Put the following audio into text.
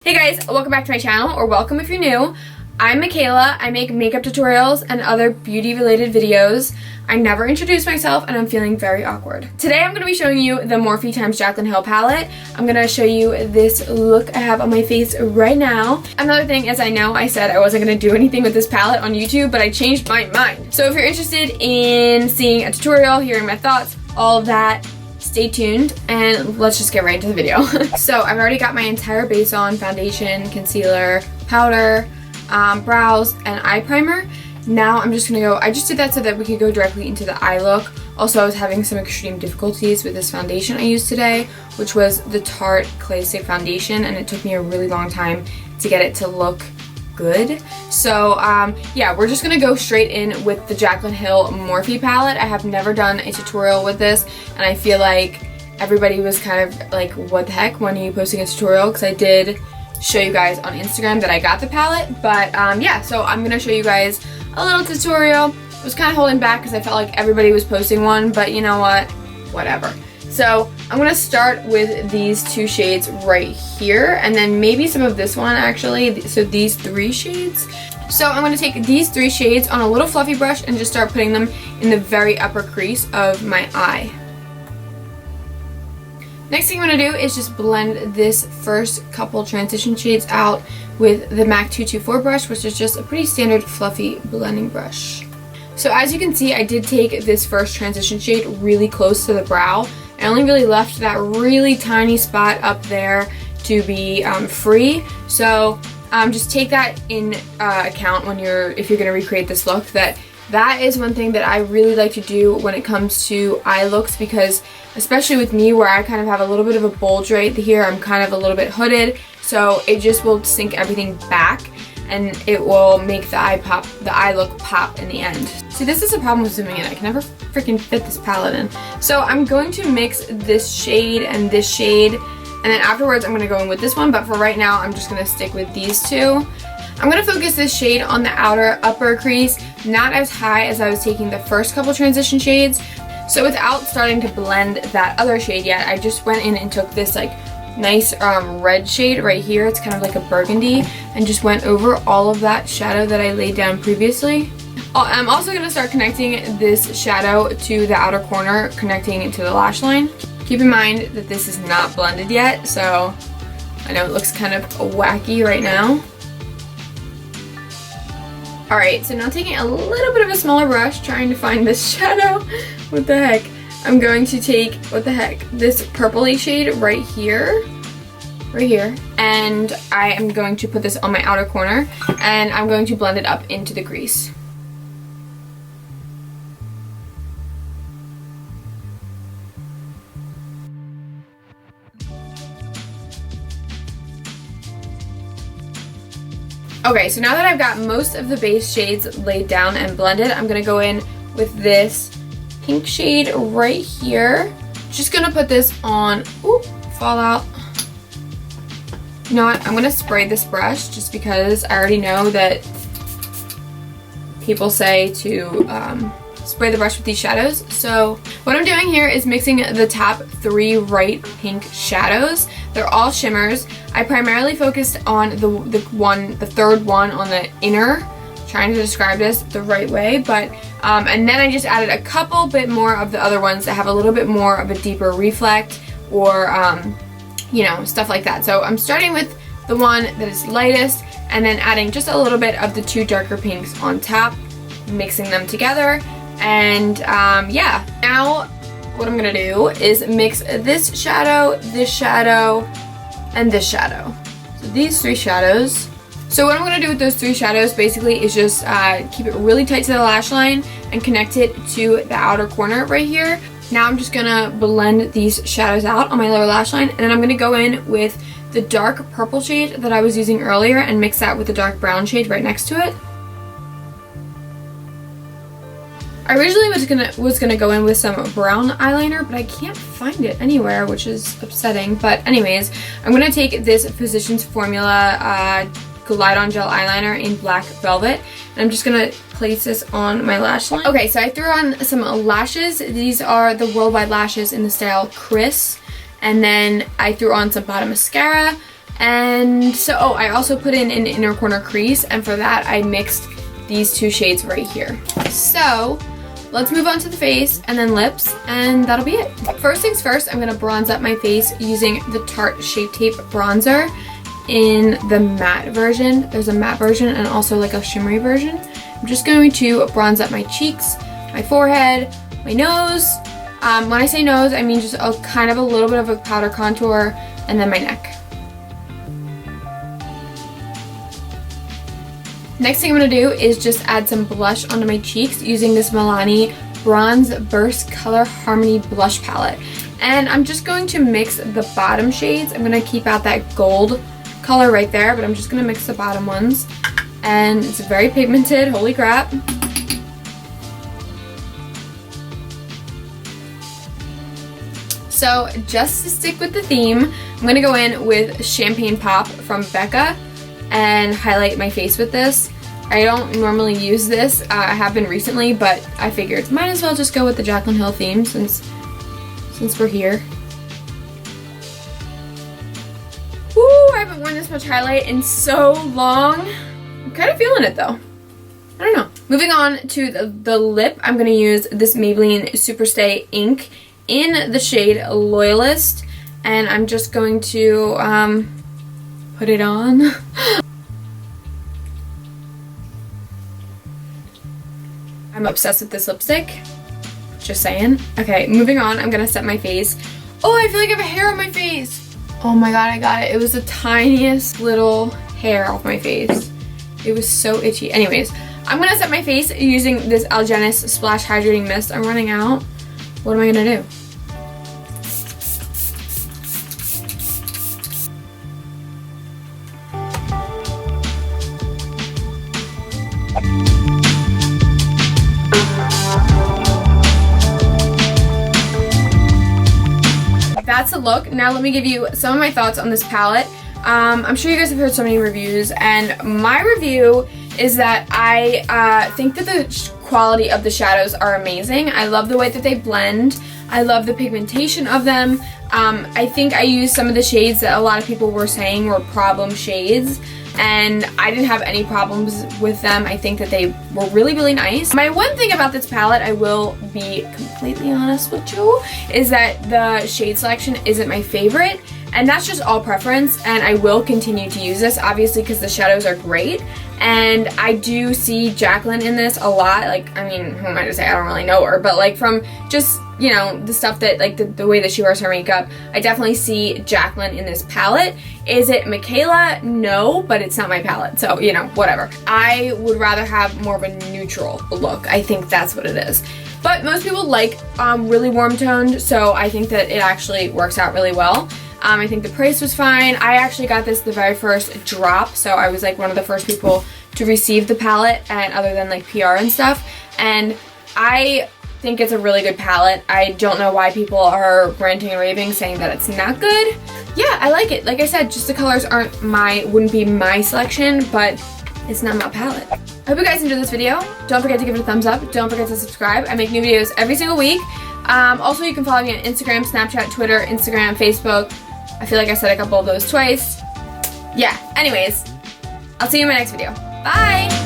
Hey guys, welcome back to my channel, or welcome if you're new. I'm Micaela. I make makeup tutorials and other beauty related videos. I never introduce myself and I'm feeling very awkward. Today I'm going to be showing you the Morphe x Jaclyn Hill palette. I'm going to show you this look I have on my face right now. Another thing is, I know I said I wasn't going to do anything with this palette on YouTube, but I changed my mind. So if you're interested in seeing a tutorial, hearing my thoughts, all of that, stay tuned and let's just get right into the video. So I've already got my entire base on: foundation, concealer, powder, brows, and eye primer. Now I'm just gonna go, I just did that so that we could go directly into the eye look. Also, I was having some extreme difficulties with this foundation I used today, which was the Tarte Clay Stick Foundation, and it took me a really long time to get it to look good. So yeah, we're just gonna go straight in with the Jaclyn Hill Morphe palette. I have never done a tutorial with this, and I feel like everybody was kind of like, what the heck, when are you posting a tutorial? Because I did show you guys on Instagram that I got the palette, but yeah, so I'm gonna show you guys a little tutorial. I was kind of holding back because I felt like everybody was posting one, but you know what, whatever. So I'm gonna start with these two shades right here, and then maybe some of this one actually, so these three shades. So I'm gonna take these three shades on a little fluffy brush and just start putting them in the very upper crease of my eye. Next thing I'm going to do is just blend this first couple transition shades out with the MAC 224 brush, which is just a pretty standard fluffy blending brush. So as you can see, I did take this first transition shade really close to the brow. I only really left that really tiny spot up there to be free. So just take that in account when if you're going to recreate this look. That is one thing that I really like to do when it comes to eye looks, because especially with me, where I kind of have a little bit of a bulge right here, I'm kind of a little bit hooded, so it just will sink everything back and it will make the eye look pop in the end. See, this is a problem with zooming in. I can never freaking fit this palette in. So I'm going to mix this shade and this shade, and then afterwards I'm going to go in with this one, but for right now I'm just going to stick with these two. I'm going to focus this shade on the outer upper crease, not as high as I was taking the first couple transition shades. So without starting to blend that other shade yet, I just went in and took this like nice red shade right here. It's kind of like a burgundy, and just went over all of that shadow that I laid down previously. I'm also going to start connecting this shadow to the outer corner, connecting it to the lash line. Keep in mind that this is not blended yet, so I know it looks kind of wacky right now. Alright, so now taking a little bit of a smaller brush, trying to find this shadow. What the heck? I'm going to take, this purpley shade right here, and I am going to put this on my outer corner, and I'm going to blend it up into the crease. Okay, so now that I've got most of the base shades laid down and blended, I'm going to go in with this pink shade right here. Just going to put this on, ooh, fallout. You know what, I'm going to spray this brush just because I already know that people say to spray the brush with these shadows. So what I'm doing here is mixing the top three right pink shadows. They're all shimmers. I primarily focused on the third one on the inner, trying to describe this the right way, but and then I just added a couple bit more of the other ones that have a little bit more of a deeper reflect, or you know, stuff like that. So I'm starting with the one that is lightest, and then adding just a little bit of the two darker pinks on top, mixing them together. And yeah, now what I'm gonna do is mix this shadow, and this shadow. So these three shadows. So what I'm gonna do with those three shadows basically is just keep it really tight to the lash line and connect it to the outer corner right here. Now I'm just gonna blend these shadows out on my lower lash line, and then I'm gonna go in with the dark purple shade that I was using earlier and mix that with the dark brown shade right next to it. I originally was gonna go in with some brown eyeliner, but I can't find it anywhere, which is upsetting. But anyways, I'm gonna take this Physicians Formula Glide On Gel eyeliner in Black Velvet, and I'm just gonna place this on my lash line. Okay, so I threw on some lashes. These are the Worldwide lashes in the style Crease, and then I threw on some bottom mascara, And so, oh, I also put in an inner corner crease, and for that I mixed these two shades right here. So let's move on to the face and then lips, and that'll be it. First things first, I'm gonna bronze up my face using the Tarte Shape Tape bronzer in the matte version. There's a matte version and also like a shimmery version. I'm just going to bronze up my cheeks, my forehead, my nose. When I say nose, I mean just a kind of a little bit of a powder contour, and then my neck. Next thing I'm going to do is just add some blush onto my cheeks using this Milani Bronze Burst Color Harmony Blush Palette. And I'm just going to mix the bottom shades. I'm going to keep out that gold color right there, but I'm just going to mix the bottom ones. And it's very pigmented, holy crap. So just to stick with the theme, I'm going to go in with Champagne Pop from Becca and highlight my face with this. I don't normally use this. I have been recently, but I figured might as well just go with the Jaclyn Hill theme since we're here. Woo, I haven't worn this much highlight in so long. I'm kind of feeling it though. I don't know. Moving on to the lip, I'm going to use this Maybelline Super Stay ink in the shade Loyalist, and I'm just going to put it on. I'm obsessed with this lipstick. Just saying. Okay, moving on, I'm gonna set my face. Oh, I feel like I have a hair on my face. Oh my god, I got it. It was the tiniest little hair off my face. It was so itchy. Anyways, I'm gonna set my face using this Algenist Splash Hydrating Mist. I'm running out. What am I gonna do? That's the look. Now let me give you some of my thoughts on this palette. I'm sure you guys have heard so many reviews, and my review is that I think that the quality of the shadows are amazing. I love the way that they blend. I love the pigmentation of them. I think I used some of the shades that a lot of people were saying were problem shades, and I didn't have any problems with them. I think that they were really, really nice. My one thing about this palette, I will be completely honest with you, is that the shade selection isn't my favorite, and that's just all preference, and I will continue to use this, obviously, because the shadows are great, and I do see Jaclyn in this a lot. Like, I mean, who am I to say? I don't really know her, but like from just, you know, the stuff that, like the way that she wears her makeup, I definitely see Jaclyn in this palette. Is it Micaela? No, but it's not my palette, so, you know, whatever. I would rather have more of a neutral look. I think that's what it is. But most people like really warm toned, so I think that it actually works out really well. I think the price was fine. I actually got this the very first drop, so I was like one of the first people to receive the palette, and other than like PR and stuff, and I think it's a really good palette. I don't know why people are ranting and raving saying that it's not good. Yeah, I like it. Like I said, just the colors wouldn't be my selection, but it's not my palette. I hope you guys enjoyed this video. Don't forget to give it a thumbs up. Don't forget to subscribe. I make new videos every single week. Also, you can follow me on Instagram, Snapchat, Twitter, Instagram, Facebook. I feel like I said a couple of those twice. Yeah, anyways, I'll see you in my next video. Bye!